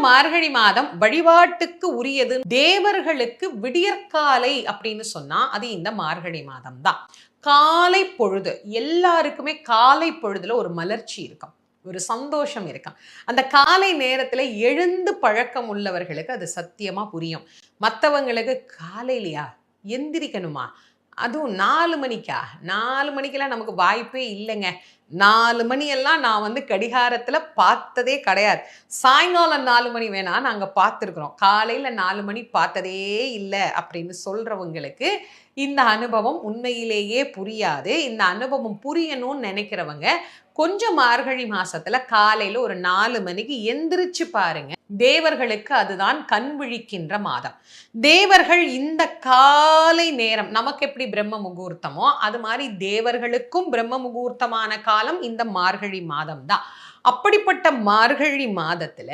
மார்கழி மாதம் வழிபாட்டுக்கு உரியது. தேவர்களுக்கு விடியற்காலை அப்படின்னு சொன்னா அது இந்த மார்கழி மாதம் தான். காலை பொழுது எல்லாருக்குமே காலை பொழுதுல ஒரு மலர்ச்சி இருக்கும், ஒரு சந்தோஷம் இருக்கும். அந்த காலை நேரத்துல எழுந்து பழக்கம் உள்ளவர்களுக்கு அது சத்தியமா புரியும். மற்றவங்களுக்கு காலையிலையா எந்திரிக்கணுமா, அதுவும் 4 மணிக்கா, 4 மணிக்கெல்லாம் நமக்கு வாய்ப்பே இல்லைங்க. 4 மணியெல்லாம் நான் வந்து கடிகாரத்துல பார்த்ததே கிடையாது. சாயங்காலம் 4 மணி வேணா நாங்க பார்த்துருக்குறோம். காலையில 4 மணி பார்த்ததே இல்லை அப்படின்னு சொல்றவங்களுக்கு இந்த அனுபவம் உண்மையிலேயே புரியாது. இந்த அனுபவம் புரியணும்னு நினைக்கிறவங்க கொஞ்சம் மார்கழி மாசத்துல காலையில ஒரு 4 மணிக்கு எந்திரிச்சு பாருங்க. தேவர்களுக்கு அதுதான் கண் விழிக்கின்ற மாதம். தேவர்கள் இந்த காலை நேரம் நமக்கு எப்படி பிரம்ம முகூர்த்தமோ அது மாதிரி தேவர்களுக்கும் பிரம்ம முகூர்த்தமான காலம் இந்த மார்கழி மாதம் தான். அப்படிப்பட்ட மார்கழி மாதத்துல